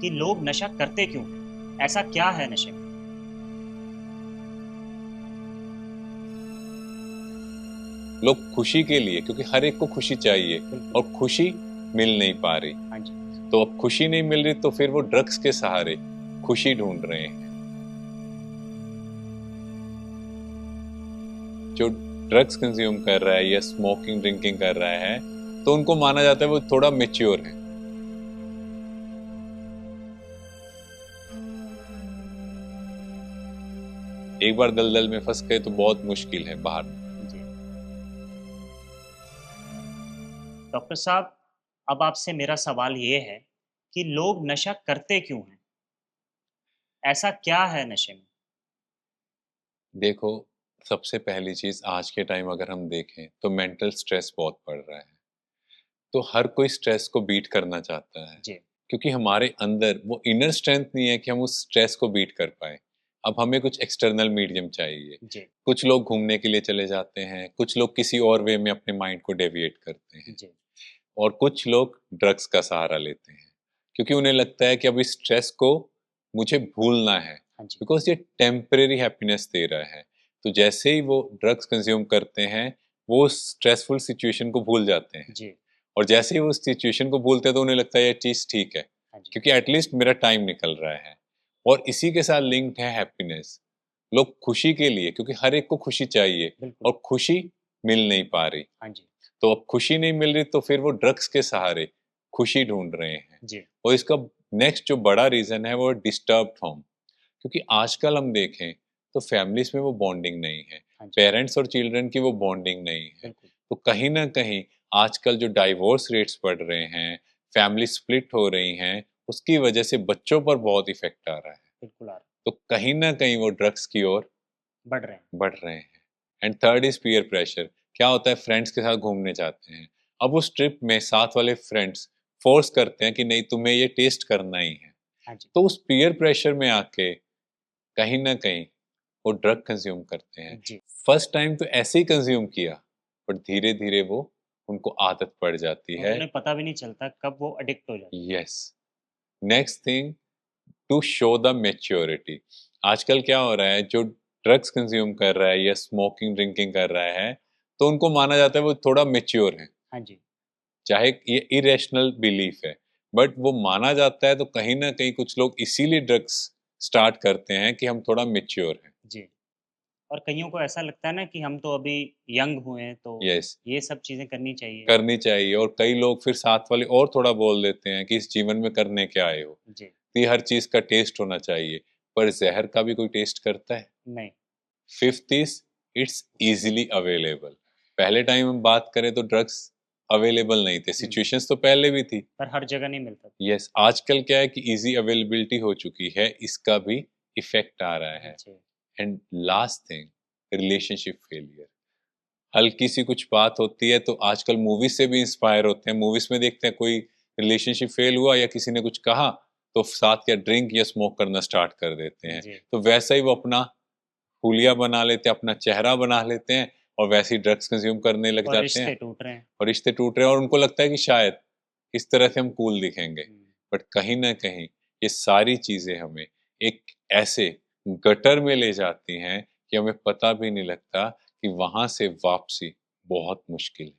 कि लोग नशा करते क्यों हैं? ऐसा क्या है नशे में? लोग खुशी के लिए, क्योंकि हर एक को खुशी चाहिए बिल्कुल। और खुशी मिल नहीं पा रही। हाँ जी। तो अब खुशी नहीं मिल रही तो फिर वो ड्रग्स के सहारे खुशी ढूंढ रहे हैं। जो ड्रग्स कंज्यूम कर रहा है या स्मोकिंग ड्रिंकिंग कर रहा है तो उनको माना जाता है वो थोड़ा मेच्योर है। एक बार दलदल में फंस गए तो बहुत मुश्किल है बाहर। जी। डॉक्टर साहब, अब आपसे मेरा सवाल ये है कि लोग नशा करते क्यों हैं? ऐसा क्या है नशे में? देखो, सबसे पहली चीज आज के टाइम अगर हम देखें तो मेंटल स्ट्रेस बहुत बढ़ रहा है। तो हर कोई स्ट्रेस को बीट करना चाहता है, जी। क्योंकि हमारे अंदर वो इनर स्ट्रेंथ नहीं है कि हम उस स्ट्रेस को बीट कर पाए। अब हमें कुछ एक्सटर्नल मीडियम चाहिए। जी। कुछ लोग घूमने के लिए चले जाते हैं, कुछ लोग किसी और वे में अपने माइंड को डेविएट करते हैं जी। और कुछ लोग ड्रग्स का सहारा लेते हैं, क्योंकि उन्हें लगता है कि अब इस स्ट्रेस को मुझे भूलना है, हाँ जी। बिकॉज ये टेम्परेरी हैप्पीनेस दे रहा है। तो जैसे ही वो ड्रग्स कंज्यूम करते हैं वो स्ट्रेसफुल सिचुएशन को भूल जाते हैं। जी। और जैसे ही वो उस सिचुएशन को भूलते हैं तो उन्हें लगता है ये चीज़ ठीक है, हाँ जी। क्योंकि एटलीस्ट मेरा टाइम निकल रहा है। और इसी के साथ लिंक्ड है हैप्पीनेस। लोग खुशी के लिए, क्योंकि हर एक को खुशी चाहिए बिल्कुल। और खुशी मिल नहीं पा रही। हाँ जी। तो अब खुशी नहीं मिल रही तो फिर वो ड्रग्स के सहारे खुशी ढूंढ रहे हैं। जी। और इसका नेक्स्ट जो बड़ा रीज़न है वो डिस्टर्ब्ड होम, क्योंकि आजकल हम देखें तो फैमिलीज़ में वो बॉन्डिंग नहीं है। हाँ जी। पेरेंट्स और चिल्ड्रन की वो बॉन्डिंग नहीं है। बिल्कुल। तो कहीं न कहीं आजकल जो डाइवोर्स रेट्स बढ़ रहे हैं, फैमिली स्प्लिट हो रही हैं, उसकी वजह से बच्चों पर बहुत इफ़ेक्ट आ रहा है। बिल्कुल आ रहा तो कहीं न कहीं वो ड्रग्स की ओर बढ़ रहे हैं। बढ़ रहे हैं। And third is peer pressure. क्या होता है, फ्रेंड्स के साथ घूमने जाते हैं। अब उस ट्रिप में साथ वाले फ्रेंड्स फ़ोर्स करते हैं कि नहीं तुम्हें ये टेस्ट करना ही है। हाँ जी। तो उस पीयर प्रेशर में आके कहीं न कहीं वो ड्रग कंज़्यूम करते हैं। जी। फर्स्ट टाइम तो ऐसे ही कंज़्यूम किया, बट धीरे-धीरे वो उनको आदत पड़ जाती और है। उन्हें पता भी नहीं चलता कब वो एडिक्ट हो जाते yes. Next thing, to show the maturity. आजकल क्या हो रहा है, जो ड्रग्स कंज़्यूम कर रहा है या स्मोकिंग ड्रिंकिंग कर रहा है, तो उनको माना जाता है वो थोड़ा मैच्योर है। हैं। हाँ जी। चाहे ये इरेशनल बिलीफ है, बट वो माना जाता है। तो कहीं न कहीं कुछ लोग इसीलिए ड्रग्स स्टार्ट करते हैं कि हम थोड़ा मैच्योर हैं। जी। और कइयों को ऐसा लगता है ना कि हम तो अभी यंग हुए हैं, तो यस। ये सब चीज़ें करनी चाहिए। करनी चाहिए। और कई लोग फिर साथ वाले और थोड़ा बोल देते हैं कि इस जीवन में करने क्या आए हो? जी। तो ये हर चीज़ का टेस्ट होना चाहिए, पर ज़हर का भी कोई टेस्ट करता है? नहीं। Fifth is it's easily available. पहले टाइम हम बात करें तो ड्रग्स अवेलेबल नहीं थे, हुँ। सिचुएशंस तो पहले भी थी। पर हर जगह नहीं मिलता। यस, आजकल क्या है कि ईज़ी अवेलेबिलिटी हो चुकी है, इसका भी इफ़ेक्ट आ रहा है। जी। And last thing, relationship failure. हल्की सी कुछ बात होती है तो आजकल मूवीज से भी इंस्पायर होते हैं। मूवीज में देखते हैं कोई रिलेशनशिप फेल हुआ या किसी ने कुछ कहा तो साथ या ड्रिंक या स्मोक करना स्टार्ट कर देते हैं। जी। तो वैसा ही वो अपना हुलिया बना लेते हैं, अपना चेहरा बना लेते हैं और वैसे ही ड्रग्स कंज्यूम करने लग और जाते हैं रिश्ते टूट रहे हैं। और रिश्ते टूट रहे हैं और उनको लगता है कि शायद इस तरह से हम कूल दिखेंगे। हुँ। बट कहीं ना कहीं ये सारी चीजें हमें एक ऐसे गटर में ले जाती हैं कि हमें पता भी नहीं लगता कि वहां से वापसी बहुत मुश्किल है।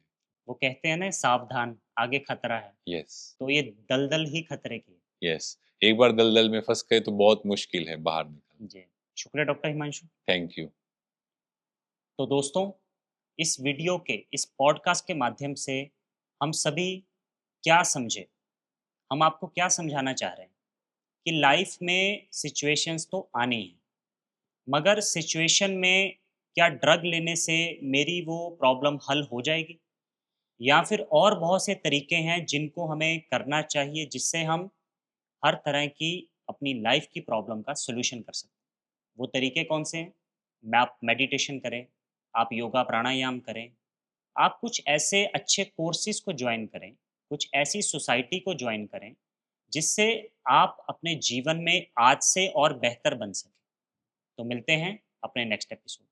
वो कहते हैं ना, सावधान, आगे खतरा है। यस। तो ये दलदल ही खतरे की है। यस। एक बार दलदल में फंस गए तो बहुत मुश्किल है बाहर निकलना। जी। शुक्रिया डॉक्टर हिमांशु। Thank you. तो दोस्तों, इस वीडियो के, इस पॉडकास्ट के माध्यम से हम सभी क्या समझे? हम आपको क्या समझाना चाह रहे हैं कि लाइफ में सिचुएशंस तो आनी हैं, मगर सिचुएशन में क्या ड्रग लेने से मेरी वो प्रॉब्लम हल हो जाएगी? या फिर और बहुत से तरीके हैं जिनको हमें करना चाहिए जिससे हम हर तरह की अपनी लाइफ की प्रॉब्लम का सॉल्यूशन कर सकते हैं। वो तरीके कौन से हैं? आप मेडिटेशन करें, आप योगा प्राणायाम करें, आप कुछ ऐसे अच्छे कोर्सेज़ को जॉइन करें, कुछ ऐसी सोसाइटी को जॉइन करें, जिससे आप अपने जीवन में आज से और बेहतर बन सकें। तो मिलते हैं अपने नेक्स्ट एपिसोड।